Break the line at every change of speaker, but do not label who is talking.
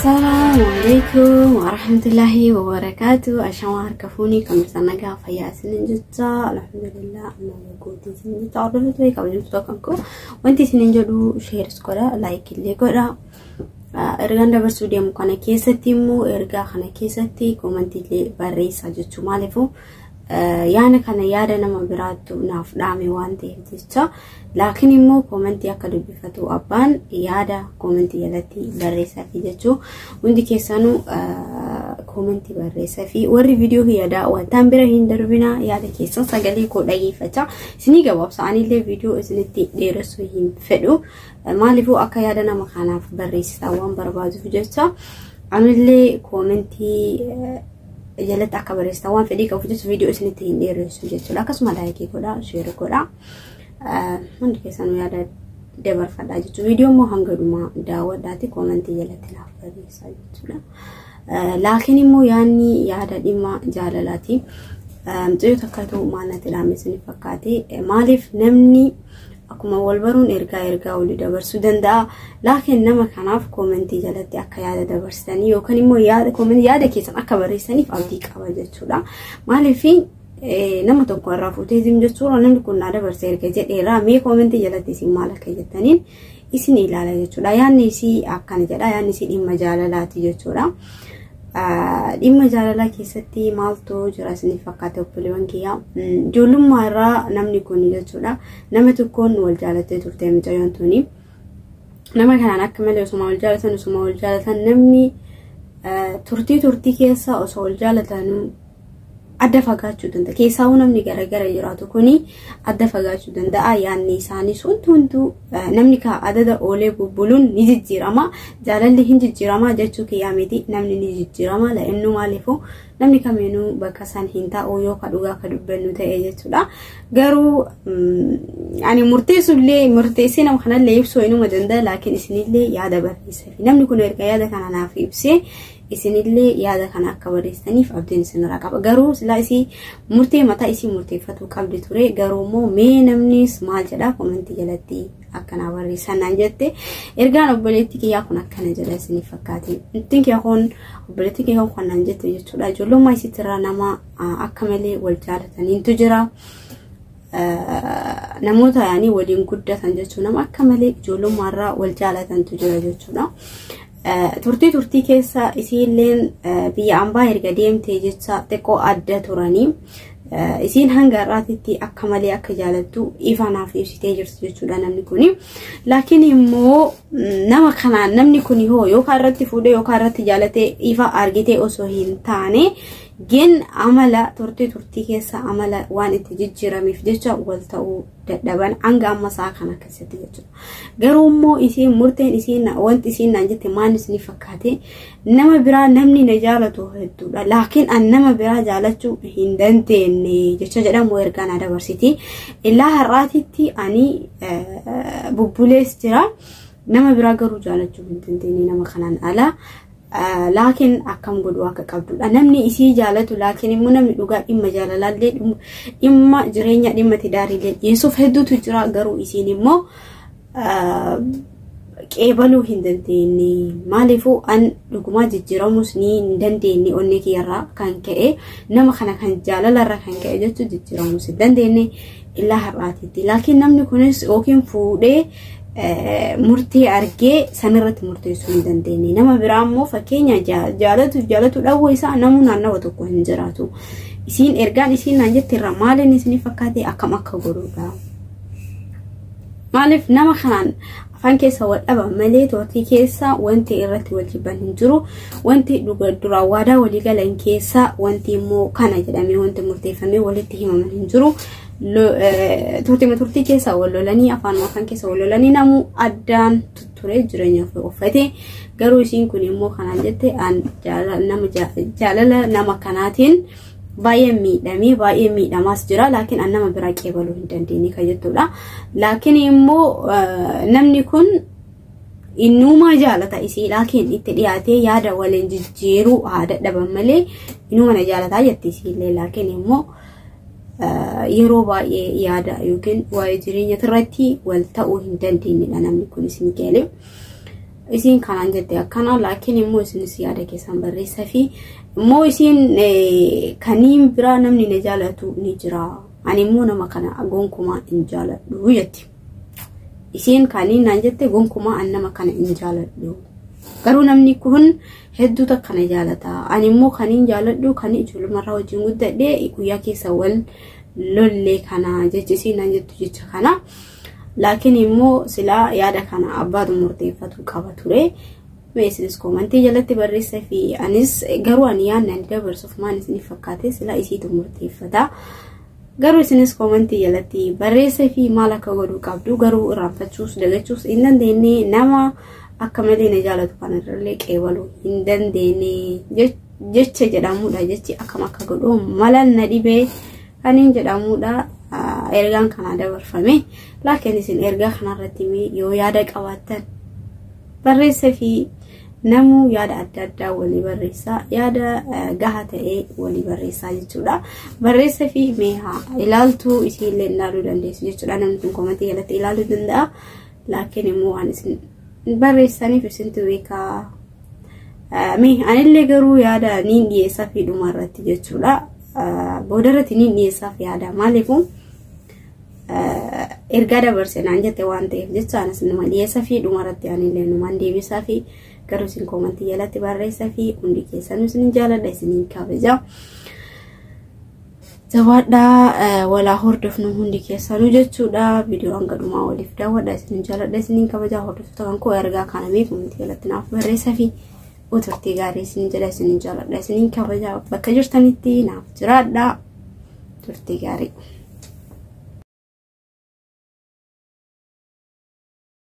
السلام عليكم ورحمة الله وبركاته. أشوار كفوني كم سنة فيا سنين جدا الحمد لله أنا موجودة سنين جدا عرفت لي قبل نتوقعكم وأنتي سنين جدو شير سكولا لايك اللي كولا إرجعنا برسوديا مكانة كيستي مو إرجع خنا كيستي كومنتي لي بريس أجتشو مالفو يعني كان يارنا ما براتو ناف دامي وانتي هتيجا لكن يمو كومنتي أكدو بفتو أبان يادا كومنتي يلاتي بريسا في جتشو وندي كيسانو كومنتي بريسا في وري فيديو يادا وتنبره هندربنا يادا كيسان سجلي كوداي فتا سني جواب ساني لي فيديو إزنتي ديرسو هين فدو مالفو أكا يادنا مخانا في بريسا وان بربازو في جتشا عمل لي كومنتي جلت أكبر استوان في ديك وفيديو فيديو إسنتين دير سجلت لك اسمه لايك كودا شير كودا من كيسانو يادا دبر فداجي فيديو مو هنگدو ما داو داتي كومنتي جلت لا سجلت لكن مو يعني يادا ديما جاللاتي متيو تكاتو ما نتلامي سني فكاتي مالف نمني أكما والبرون إرجع ولي دبر سودان دا لكن نما كناف كومنتي جلتي أكياد دبر سني وكان مو ياد كومنتي ياد كيسان أكبر سني فأبديك أوجد شولا مالفين نما تقول رافو تيزم جسورة نم كنا دبر سير كجت رامي كومنتي جلتي سمالك كجتنين إسني لا جسورة يعني سي أكان جلا يعني سي إمجال لا تجسورة dhimma jaalalaa keessatti maaltu jira isiniif fakkaate obboleewwan kiyya ijoollummaarraa namni kun jechuudha nama tokkoon wal jaalatee turte mucayyoon tuni nama kanaan akka malee osoo wal jaalatan namni turtii keessa osoo wal jaalatan adda fagaachuu danda'a keessaa namni garagara jiraatu kuni adda fagaachuu danda'a yaanni isaanii suntu namni ka adada oolee bubbuluun ni jijjiirama jaalalli hin jijjiirama jechuu kiyyaamiti namni ni jijjiirama la innu maalifu namni kameenuu bakka san hin taa'u yoo ka dhugaa ka dubbannu ta'e jechuudha garuu ani murteessee nama kanallee ibsuu inuma danda'a laakiin isinillee yaada barreessaa fi namni kun erga yaada kana naaf ibsee isinillee yaada kana akka barreessaniif abdiin isinirraa qaba garuu silaa isii murtee mataa isii murteeffatu qabdi ture garuu immoo mee namnis maal jedha komentii jalatti akkana barreessanaan jette ergaan obboleettii kiyyaa kun akkana jedha isiniif fakkaate ittiin kiyyaa kun obboleettii kiyyaa kun kanaan jette jechuudha ijoollummaa isiitirraa nama akka malee wal jaalataniintu jira namoota yaanii waliin guddatan jechuudha nama akka malee ijoollummaarraa wal jaalatantu jira jechuudha turtii keessa isiilleen biyya ambaa erga deemtee jecha xiqqoo adda turanii isiin hanga har'aatitti akka malee akka jaalattu ifanaaf ibsitee jirti jechuudha namni kuni laakiin immoo nama kanaan namni kuni hoo yookaan irratti fuudhee yookaan irratti jaalatee ifa argitee osoo hin taane gen amala turtii keessa amala waan itti jijjiirameef jecha wal ta'uu dadhaban hanga amma saa kana keessatti jechuudha garuu immoo isiin murteen isiin wanti isiin naan jette maan isiniif fakkaate nama biraa namni na jaalatu hedduudha laakiin an nama biraa jaalachuu hin dandeenye jecha jedhamu ergaan dabarsiti illaa har'aatitti ani bubbulees jira nama biraa garuu jaalachuu hin dandeenye nama kanaan ala laakiin akkam godhu akka qabdudha namni isii jaalatu laakiin immoo namni dhugaa dhimma jaalalaallee dhimma jireenya dhimma tidaariillee dhiyeessuuf hedduutu jira garuu isiin immoo qeebaluu hin dandeenye maaliifuu an dhugumaa jijjiiramuus ni hin dandeenye onnee kiyyarraa kan ka'e nama kana kan jaalalarra kan ka'e jechuun jijjiiramuus hin dandeenye illaa har'aatitti laakiin namni kunis yookiin fuudhee murtee argee sanirratti murteessuu hin dandeenye nama biraa immoo fakkeenya jaalatu dhawuu isaa namuu naannawa tokko hin jiraatu isiin ergaan isiin naan jette irraa maaliin isiniif fakkaate akkam akka godhuudha maaliif nama kanaan afaan keessa wal dhaba malee turtii keessa wanti irratti wal jibban hin jiru wanti duraa waadaa walii galan keessa wanti immoo kana jedhamee wanti murteeffamee walitti himaman hin jiru turtii keessa wallolanii afaan keessa wallolanii namu addaan ture jireenya uffate garuu isiin kun immoo kanaan jette jaalala nama kanaatiin baay'ee miidhamaas jira laakiin an nama biraa qeebaluu hin dandeenye kan jettudha laakiin immoo namni kun innuma jaalata isii laakiin itti dhiyaatee yaada waliin jijjiiruu dadhaban malee innuma na jaalataa jetti isiillee laakiin immoo yeroo baay'ee yaada yookiin waa'ee jireenya irratti wal ta'uu hin dandeenye namni kun isin keele isin kanaan jette akkana laakiin immoo isinis yaada keessan barreessaa fi immoo isin kaniin biraa namni na jaalatu ni jira ani immoo nama kana gonkumaa hin jaaladhu jetti isin kaniin naan jette gonkumaa an nama kana hin jaaladhu garuu namni kun hedduu takka na jaalata ani immoo kaniin jaaladhu kan ijoollemarraa wajjin guddadhee guyyaa keessa wal lollee kana jechisiin naan jettu jecha kana laakiin immoo silaa yaada kana abbaatu murteeffatu qaba ture meesinis komantii jalatti barreessaa fi anis garuu ani yaadna ani dabarsuuf maan isiniif fakkaate silaa isiitu murteeffata garuu isinis komantii jalatti barreessaa fi maal akka godhuu qabdu garuu irraanfachuus dagachuus hin dandeenye nama akka malee na jaalatu kanarrallee qeebaluu hin dandeenye jecha jedhamudha jechi akkam akka godhuu mala na dhibee kaniin jedhamudha ergaan kana dabarfame laakiin isin ergaa kanarratti yoo yaada qabaattan barreessaa fi namu yaada adda addaa walii barreessaa yaada gahaa ta'ee walii barreessaa jechuudha barreessaa fi meeha ilaaltuu isiillee ilaaluu dandeessu jechuudha namni kun komantii jalatti ilaaluu danda'a laakiin immoo waan isin barreessaniif isintu beekaa anillee garuu yaada niin dhiyeessaa fi dhumarratti jechuudha boodarratti niin dhiyeessaa fi yaada maaliifuu ergaa dabarsee naan jette waan ta'eef jecha anas nama dhiyeessaa fi dhumarratti anillee numaan deebisaa fi garuu isin komantii jalatti barreessaa fi hundi keessanuu isin jaaladha isin kabaja jawaadhaa walaa hordofnu hundi keessanuu jechuudha viidiyoo hanga dhumaa waliif daawwadha isin jaaladha isin kabaja hordoftoota kan koo ergaa kana mee komantii jalatti naaf barreessaa fi turtii gaarii isin jedha isin jaaladha isin kabaja bakka jirtanitti naaf jiraadha turtii gaarii